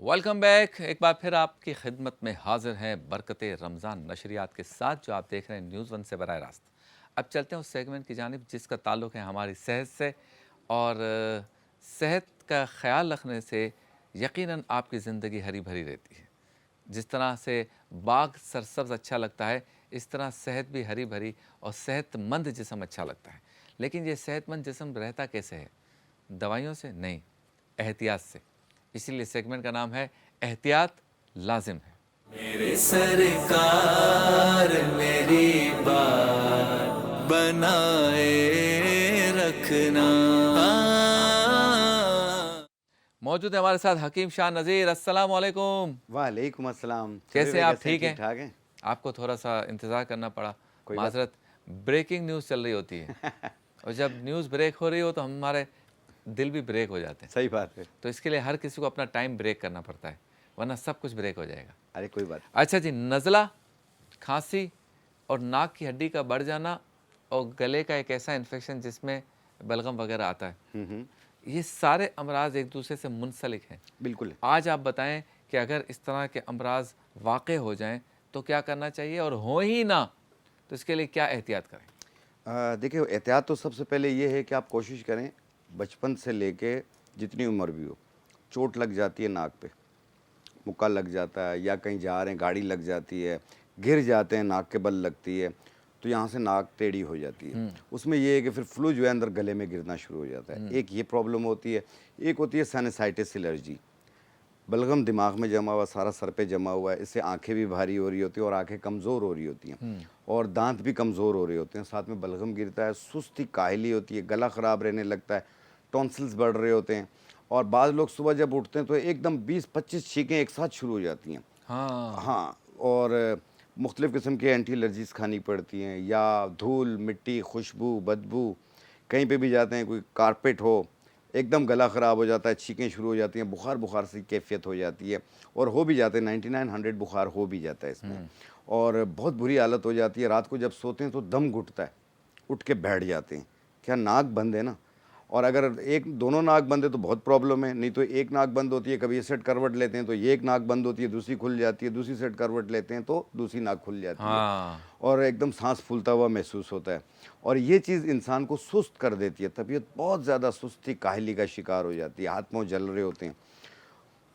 Welcome back. एक बार फिर आपकी खिदमत में हाजिर हैं बरकत रमज़ान नशरियात के साथ, जो आप देख रहे हैं न्यूज़ वन से बराह रास्त। अब चलते हैं उस सेगमेंट की जानिब जिसका ताल्लुक़ है हमारी सेहत से, और सेहत का ख्याल रखने से यकीनन आपकी ज़िंदगी हरी भरी रहती है। जिस तरह से बाग सरसब्ज़ अच्छा लगता है, इस तरह सेहत भी हरी भरी और सेहतमंद जिस्म अच्छा लगता है। लेकिन ये सेहतमंद जिस्म रहता कैसे है? दवाइयों से नहीं, एहतियात से। इसीलिए सेगमेंट का नाम है एहतियात लाजिम है। मेरे सरकार मेरी बात बनाए रखना। मौजूद है हमारे साथ हकीम शाह नज़ीर। अस्सलाम वालेकुम। वालेकुम अस्सलाम। सभी कैसे भाई हैं आप? कैसे हैं? ठीक ठीक हैं? ठाक हैं? आपको थोड़ा सा इंतज़ार करना पड़ा, कोई बात माजरत। ब्रेकिंग न्यूज़ चल रही होती है और जब न्यूज़ ब्रेक हो रही हो तो हमारे दिल भी ब्रेक हो जाते हैं। सही बात है। तो इसके लिए हर किसी को अपना टाइम ब्रेक करना पड़ता है, वरना सब कुछ ब्रेक हो जाएगा। अरे कोई बात अच्छा जी, नज़ला, खांसी और नाक की हड्डी का बढ़ जाना और गले का एक ऐसा इन्फेक्शन जिसमें बलगम वगैरह आता है, ये सारे अमराज एक दूसरे से मुंसलिक हैं। बिल्कुल है। आज आप बताएं कि अगर इस तरह के अमराज वाक़ हो जाएं तो क्या करना चाहिए, और हो ही ना तो इसके लिए क्या एहतियात करें? देखिए एहतियात तो सबसे पहले ये है कि आप कोशिश करें बचपन से लेके जितनी उम्र भी हो, चोट लग जाती है नाक पे, मुक्का लग जाता है या कहीं जा रहे हैं गाड़ी लग जाती है, गिर जाते हैं नाक के बल लगती है, तो यहाँ से नाक टेढ़ी हो जाती है। उसमें ये है कि फिर फ्लू जो है अंदर गले में गिरना शुरू हो जाता है। एक ये प्रॉब्लम होती है। एक होती है साइनसाइटिस एलर्जी, बलगम दिमाग में जमा हुआ, सारा सर पे जमा हुआ है। इससे आंखें भी भारी हो रही होती हैं और आंखें कमज़ोर हो रही होती हैं और दांत भी कमज़ोर हो रहे होते हैं। साथ में बलगम गिरता है, सुस्ती काहली होती है, गला ख़राब रहने लगता है, टॉन्सिल्स बढ़ रहे होते हैं और बाद लोग सुबह जब उठते हैं तो एकदम 20-25 छींकें एक साथ शुरू हो जाती हैं। हाँ, हाँ, और मुख्तलिफ़ किस्म की एंटी एलर्जीज़ खानी पड़ती हैं, या धूल, मिट्टी, खुशबू, बदबू, कहीं पे भी जाते हैं, कोई कारपेट हो, एकदम गला ख़राब हो जाता है, छींकें शुरू हो जाती हैं, बुखार सी कैफ़ियत हो जाती है और हो भी जाते हैं। 99-100 बुखार हो भी जाता है इसमें और बहुत बुरी हालत हो जाती है। रात को जब सोते हैं तो दम घुटता है, उठ के बैठ जाते हैं। क्या नाक बंद है ना, और अगर एक दोनों नाक बंद है तो बहुत प्रॉब्लम है। नहीं तो एक नाक बंद होती है, कभी ये सेट करवट लेते हैं तो ये एक नाक बंद होती है, दूसरी खुल जाती है, दूसरी सेट करवट लेते हैं तो दूसरी नाक खुल जाती है हाँ, और एकदम सांस फूलता हुआ महसूस होता है और ये चीज़ इंसान को सुस्त कर देती है। तबीयत बहुत ज़्यादा सुस्ती काहली का शिकार हो जाती है, हाथ पाँव जल रहे होते हैं।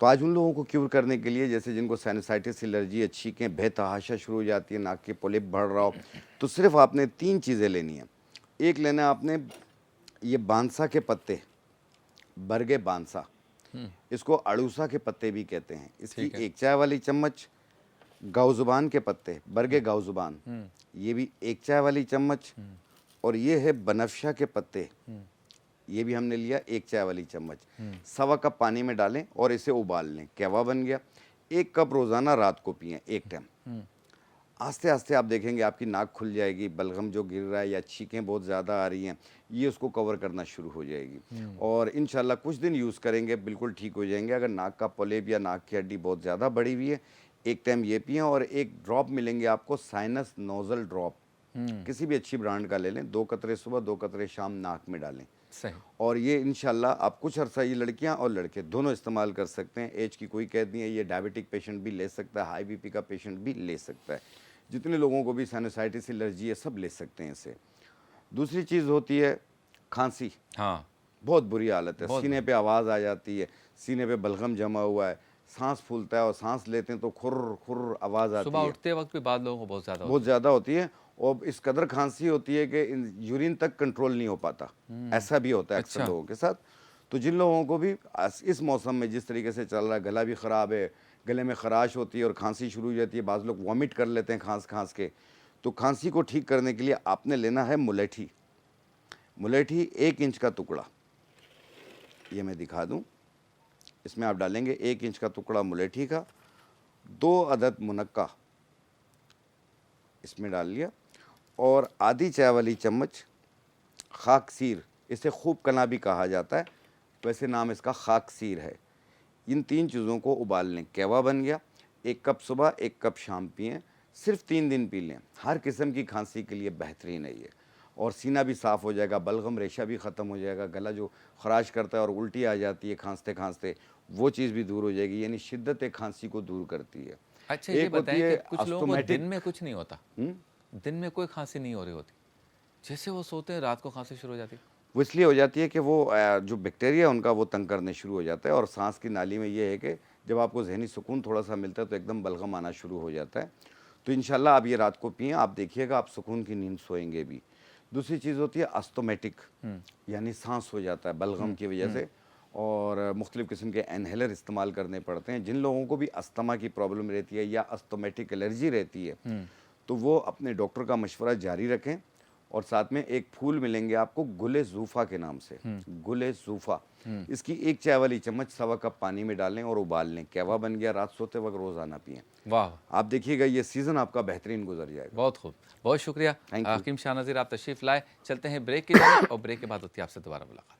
तो आज उन लोगों को क्यूर करने के लिए, जैसे जिनको साइनसाइटिस एलर्जी है, छींकें बेतहाशा शुरू हो जाती है, नाक के पोलिप बढ़ रहा हो, तो सिर्फ आपने 3 चीज़ें लेनी है। एक लेना है आपने ये बांसा के पत्ते, बरगे बांसा, इसको अड़ूसा के पत्ते भी कहते हैं। इसकी ठीक है। 1 चाय वाली चम्मच, गाउज़ुबान के पत्ते, बरगे गाउज़ुबान, ये भी 1 चाय वाली चम्मच, और ये है बनफशा के पत्ते, ये भी हमने लिया 1 चाय वाली चम्मच। सवा कप पानी में डालें और इसे उबाल लें, कहवा बन गया। 1 कप रोज़ाना रात को पिएं 1 टाइम। आस्ते आस्ते आप देखेंगे आपकी नाक खुल जाएगी, बलगम जो गिर रहा है या छींकें बहुत ज़्यादा आ रही हैं, ये उसको कवर करना शुरू हो जाएगी और इंशाल्लाह कुछ दिन यूज़ करेंगे बिल्कुल ठीक हो जाएंगे। अगर नाक का पॉलिप या नाक की हड्डी बहुत ज़्यादा बढ़ी हुई है, 1 टाइम ये पिएं और 1 ड्रॉप मिलेंगे आपको साइनस नोज़ल ड्रॉप, किसी भी अच्छी ब्रांड का ले लें। 2 कतरे सुबह 2 कतरे शाम नाक में डालें सही। और ये इंशाल्लाह आप कुछ अर्सा, ये लड़कियां और लड़के दोनों इस्तेमाल कर सकते हैं। एज की कोई कैद नहीं है। ये डायबिटिक पेशेंट भी ले सकता है, हाई बीपी का पेशेंट भी ले सकता है, जितने लोगों को भी साइनसाइटिस एलर्जी है सब ले सकते हैं इसे। दूसरी चीज़ होती है खांसी। हाँ, बहुत बुरी हालत है, बहुत सीने पे आवाज़ आ जाती है, सीने पे बलगम जमा हुआ है, सांस फूलता है और सांस लेते हैं तो खुर खुर आवाज़ आती सुबह है, उठते वक्त भी बाद लोगों को बहुत ज़्यादा बहुत होती ज़्यादा होती है और इस कदर खांसी होती है कि यूरिन तक कंट्रोल नहीं हो पाता। ऐसा भी होता है अक्सर अच्छा। लोगों के साथ। तो जिन लोगों को भी इस मौसम में जिस तरीके से चल रहा है, गला भी ख़राब है, गले में खराश होती है और खांसी शुरू हो जाती है, बाज़ लोग वॉमिट कर लेते हैं खांस खांस के, तो खांसी को ठीक करने के लिए आपने लेना है मुलेठी। मुलेठी 1 इंच का टुकड़ा, ये मैं दिखा दूँ, इसमें आप डालेंगे 1 इंच का टुकड़ा मुलेठी का, 2 अदद मुनक्का इसमें डाल लिया और आधी चाय वाली चम्मच खाकसीर, इसे खूब कना भी कहा जाता है, वैसे नाम इसका खाकसीर है। इन 3 चीज़ों को उबाल लें, कहवा बन गया। 1 कप सुबह 1 कप शाम पिएं, सिर्फ 3 दिन पी लें। हर किस्म की खांसी के लिए बेहतरीन है ये और सीना भी साफ़ हो जाएगा, बलगम रेशा भी ख़त्म हो जाएगा, गला जो ख़राश करता है और उल्टी आ जाती है खांसते खांसते वो चीज़ भी दूर हो जाएगी, यानी शिद्दत एक खांसी को दूर करती है। अच्छा, ये एक होती बताएं कि है कुछ लोगों को अस्थमैटिक। दिन में कुछ नहीं होता, दिन में कोई खांसी नहीं हो रही होती, जैसे वो सोते हैं रात को खांसी शुरू हो जाती है। वो इसलिए हो जाती है कि वो जो बैक्टीरिया है उनका वो तंग करने शुरू हो जाता है, और सांस की नाली में ये है कि जब आपको जहनी सुकून थोड़ा सा मिलता है तो एकदम बलगम आना शुरू हो जाता है। तो इंशाल्लाह आप ये रात को पिएं, आप देखिएगा आप सुकून की नींद सोएंगे भी। दूसरी चीज़ होती है अस्थमैटिक, यानी सांस हो जाता है बलगम की वजह से, और मुख्तलिफ़ किस्म के इनहेलर इस्तेमाल करने पड़ते हैं। जिन लोगों को भी अस्थमा की प्रॉब्लम रहती है या अस्थमैटिक एलर्जी रहती है, तो वो अपने डॉक्टर का मशवरा जारी रखें। और साथ में एक फूल मिलेंगे आपको गुले ज़ूफ़ा के नाम से, गुले ज़ूफ़ा, इसकी एक चाय वाली चम्मच सवा कप पानी में डालें और उबाल लें, कहवा बन गया, रात सोते वक्त रोज़ाना पिएं। वाह, आप देखिएगा ये सीज़न आपका बेहतरीन गुजर जाएगा। बहुत खूब, बहुत शुक्रिया Thank you. हकीम शाह नज़ीर, आप तशरीफ़ लाए। चलते हैं ब्रेक की तरफ और ब्रेक के बाद होती है आपसे दोबारा मुलाकात।